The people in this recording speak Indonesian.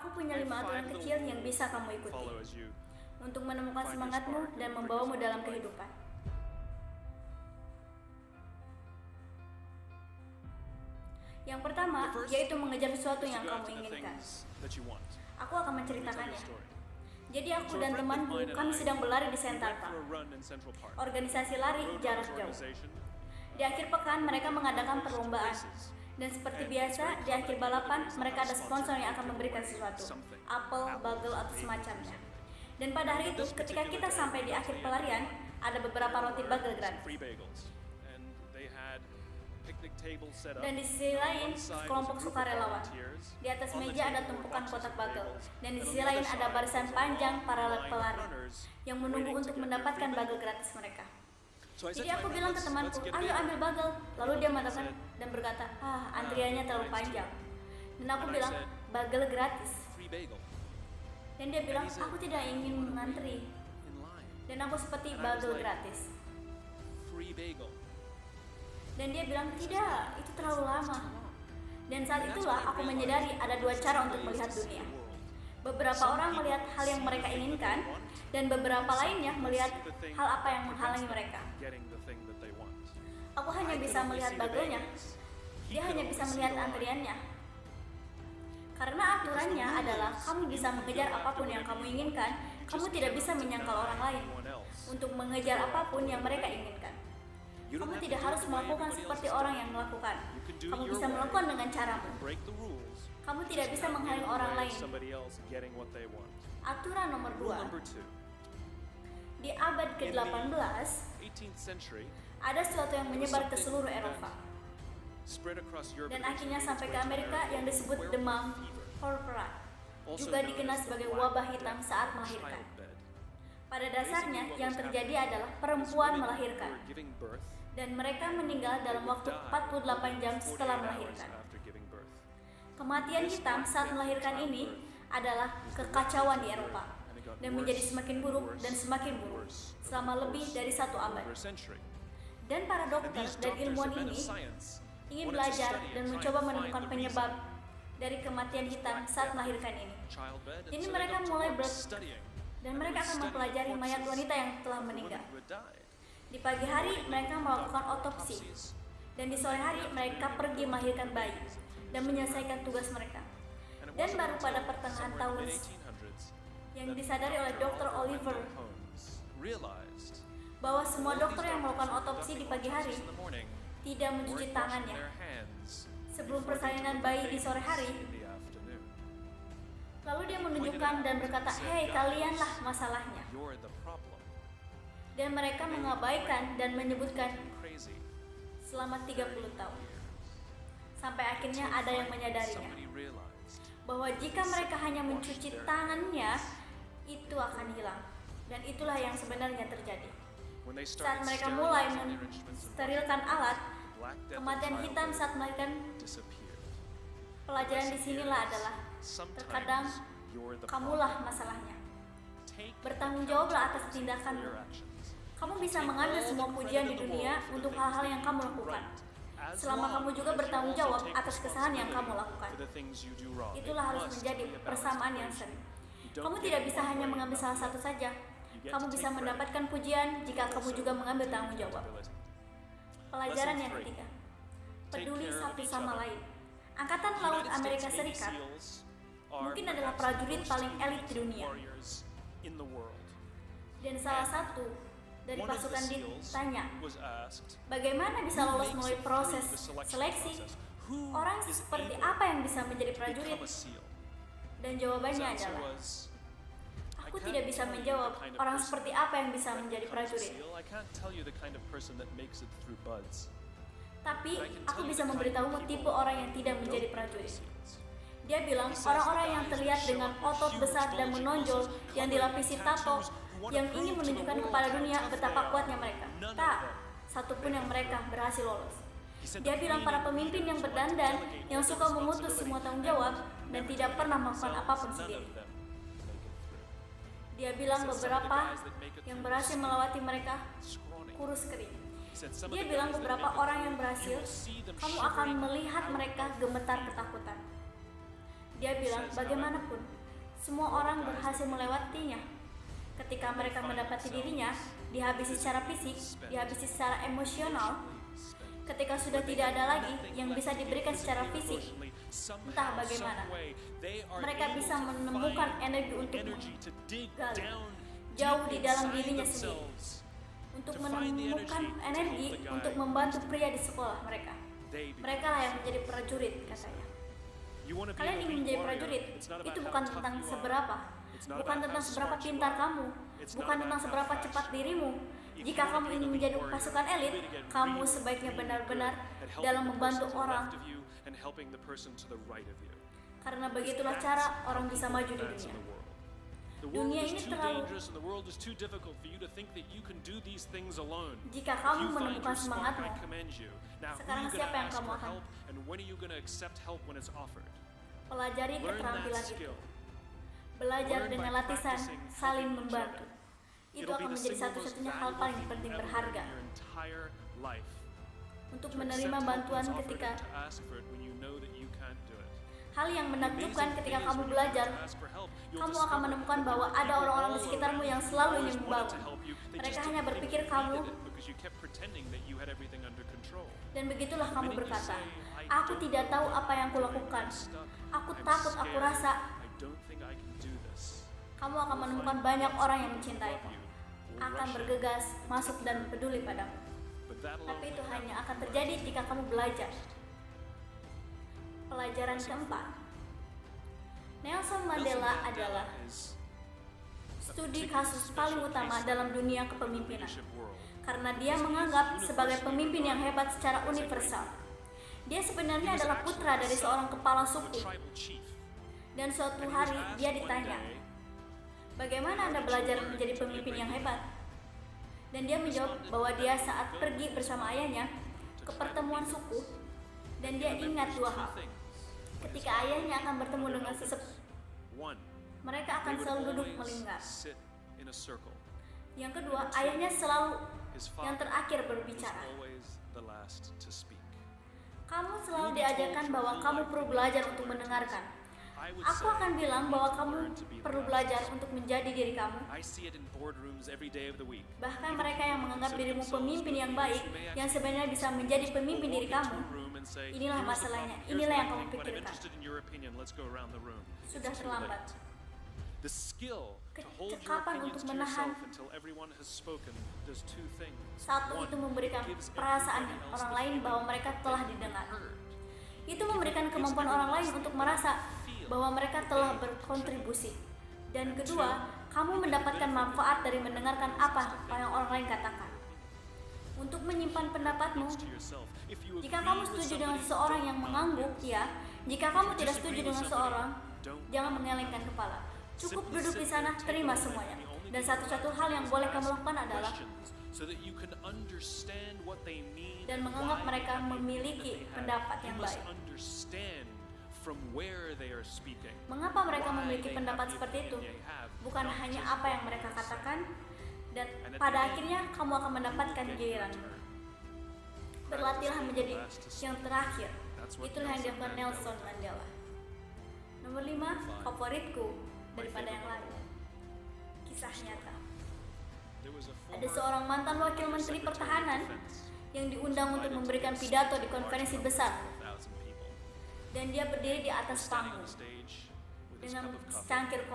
Aku punya 5 aturan kecil yang bisa kamu ikuti untuk menemukan semangatmu dan membawamu dalam kehidupan. Yang pertama, yaitu mengejar sesuatu yang kamu inginkan. Aku akan menceritakannya. Jadi aku dan temanku, kami sedang berlari di Central Park, organisasi lari jarak jauh. Di akhir pekan, mereka mengadakan perlombaan. Dan seperti biasa, di akhir balapan, mereka ada sponsor yang akan memberikan sesuatu, apel, bagel, atau semacamnya. Dan pada hari itu, ketika kita sampai di akhir pelarian, ada beberapa roti bagel gratis. Dan di sisi lain, kelompok sukarelawan. Di atas meja ada tumpukan kotak bagel. Dan di sisi lain ada barisan panjang para pelari yang menunggu untuk mendapatkan bagel gratis mereka. Jadi aku bilang ke temanku, ayo ambil bagel. Lalu dia mengatakan dan berkata, antriannya terlalu panjang. Dan aku bilang, bagel gratis. Dan dia bilang, aku tidak ingin mengantri. Dan aku seperti bagel gratis. Dan dia bilang, tidak, itu terlalu lama. Dan saat itulah aku menyadari ada 2 cara untuk melihat dunia. Beberapa orang melihat hal yang mereka inginkan, dan beberapa lainnya melihat hal apa yang menghalangi mereka. Aku hanya bisa melihat bagelnya, dia hanya bisa melihat antriannya. Karena aturannya adalah kamu bisa mengejar apapun yang kamu inginkan, kamu tidak bisa menyangkal orang lain untuk mengejar apapun yang mereka inginkan. Kamu tidak harus melakukan seperti orang yang melakukan. Kamu bisa melakukan dengan caramu. Kamu tidak bisa menghalangi orang lain. Aturan nomor 2. Di abad ke-18, ada sesuatu yang menyebar ke seluruh Eropa. Dan akhirnya sampai ke Amerika yang disebut demam purpura, juga dikenal sebagai wabah hitam saat melahirkan. Pada dasarnya, yang terjadi adalah perempuan melahirkan. Dan mereka meninggal dalam waktu 48 jam setelah melahirkan. Kematian hitam saat melahirkan ini adalah kekacauan di Eropa dan menjadi semakin buruk dan semakin buruk selama lebih dari 1 abad. Dan para dokter dan ilmuwan ini ingin belajar dan mencoba menemukan penyebab dari kematian hitam saat melahirkan ini. Jadi mereka mulai dan mereka akan mempelajari mayat wanita yang telah meninggal. Di pagi hari mereka melakukan otopsi, dan di sore hari mereka pergi melahirkan bayi dan menyelesaikan tugas mereka. Dan baru pada pertengahan tahun yang disadari oleh Dr. Oliver bahwa semua dokter yang melakukan otopsi di pagi hari tidak mencuci tangannya sebelum persalinan bayi di sore hari. Lalu dia menunjukkan dan berkata, hei, kalianlah masalahnya. Dan mereka mengabaikan dan menyebutkan selama 30 tahun. Sampai akhirnya ada yang menyadarinya bahwa jika mereka hanya mencuci tangannya, itu akan hilang. Dan itulah yang sebenarnya terjadi. Saat mereka mulai mensterilkan alat, kematian hitam saat melahirkan. Pelajaran di sinilah adalah terkadang kamulah masalahnya. Bertanggung jawablah atas tindakanmu. Kamu bisa mengambil semua pujian di dunia untuk hal-hal yang kamu lakukan, selama kamu juga bertanggung jawab atas kesalahan yang kamu lakukan. Itulah harus menjadi persamaan yang sering. Kamu tidak bisa hanya mengambil salah satu saja. Kamu bisa mendapatkan pujian jika kamu juga mengambil tanggung jawab. Pelajaran yang ketiga, peduli satu sama lain. Angkatan Laut Amerika Serikat mungkin adalah prajurit paling elit di dunia. Dan salah satu dari pasukan ditanya, bagaimana bisa lolos melalui proses seleksi? Orang seperti apa yang bisa menjadi prajurit? Dan jawabannya adalah, aku tidak bisa menjawab orang seperti apa yang bisa menjadi prajurit. Tapi aku bisa memberitahumu tipe orang yang tidak menjadi prajurit. Dia bilang, orang-orang yang terlihat dengan otot besar dan menonjol yang dilapisi tato yang ingin menunjukkan kepada dunia betapa kuatnya mereka. Tak satupun yang mereka berhasil lolos. Dia bilang para pemimpin yang berdandan, yang suka memutus semua tanggung jawab dan tidak pernah melakukan apapun sendiri. Dia bilang beberapa yang berhasil melewati mereka kurus kering. Dia bilang beberapa orang yang berhasil, kamu akan melihat mereka gemetar ketakutan. Dia bilang, bagaimanapun, semua orang berhasil melewatinya. Ketika mereka mendapati dirinya, dihabisi secara fisik, dihabisi secara emosional. Ketika sudah tidak ada lagi yang bisa diberikan secara fisik, entah bagaimana, mereka bisa menemukan energi untuk menggali jauh di dalam dirinya sendiri, untuk menemukan energi untuk membantu pria di sekolah mereka. Mereka lah yang menjadi prajurit, katanya. Kalian ingin menjadi prajurit, itu bukan tentang seberapa, bukan tentang seberapa pintar kamu, bukan tentang seberapa cepat dirimu. Jika kamu ingin menjadi pasukan elit, kamu sebaiknya benar-benar dalam membantu orang, karena begitulah cara orang bisa maju di dunia. Dunia ini terlalu. Jika kamu menemukan semangatmu, sekarang siapa yang kamu akan pelajari keterampilan itu? Belajar dengan latihan saling membantu. Itu akan menjadi satu-satunya hal paling penting berharga untuk menerima bantuan ketika hal yang menakjubkan ketika kamu belajar, kamu akan menemukan bahwa ada orang-orang di sekitarmu yang selalu ingin membantu. Mereka hanya berpikir kamu, dan begitulah kamu berkata, aku tidak tahu apa yang kulakukan, aku takut, aku rasa. Kamu akan menemukan banyak orang yang mencintaimu, akan bergegas, masuk dan peduli padamu. Tapi itu hanya akan terjadi jika kamu belajar. Pelajaran keempat, Nelson Mandela adalah studi kasus paling utama dalam dunia kepemimpinan, karena dia menganggap sebagai pemimpin yang hebat secara universal. Dia sebenarnya adalah putra dari seorang kepala suku, dan suatu hari dia ditanya, bagaimana Anda belajar menjadi pemimpin yang hebat? Dan dia menjawab bahwa dia saat pergi bersama ayahnya ke pertemuan suku, dan dia ingat dua hal. Ketika ayahnya akan bertemu dengan sesepuh, mereka akan selalu duduk melingkar. Yang kedua, ayahnya selalu yang terakhir berbicara. Kamu selalu diajarkan bahwa kamu perlu belajar untuk mendengarkan. Aku akan bilang bahwa kamu perlu belajar untuk menjadi diri kamu. Bahkan mereka yang menganggap dirimu pemimpin yang baik, yang sebenarnya bisa menjadi pemimpin diri kamu, inilah masalahnya, inilah yang kamu pikirkan. Sudah terlambat. Kecakapan untuk menahan. Satu, itu memberikan perasaan orang lain bahwa mereka telah didengar. Itu memberikan kemampuan orang lain untuk merasa bahwa mereka telah berkontribusi. Dan kedua, kamu mendapatkan manfaat dari mendengarkan apa yang orang lain katakan. Untuk menyimpan pendapatmu, jika kamu setuju dengan seseorang yang mengangguk, ya. Jika kamu tidak setuju dengan seseorang, jangan mengelengkan kepala. Cukup duduk di sana, terima semuanya. Dan satu-satu hal yang boleh kamu lakukan adalah dan menganggap mereka memiliki pendapat yang baik. Mengapa mereka memiliki pendapat seperti itu? Bukan hanya apa yang mereka katakan, dan pada akhirnya kamu akan mendapatkan giliranmu. Berlatihlah menjadi yang terakhir. Itulah yang dilakukan Nelson Mandela. Nomor 5, favoritku daripada yang lain. Kisah nyata. Ada seorang mantan wakil menteri pertahanan yang diundang untuk memberikan pidato di konferensi besar. Dan dia berdiri di atas panggung dengan secangkir kopi.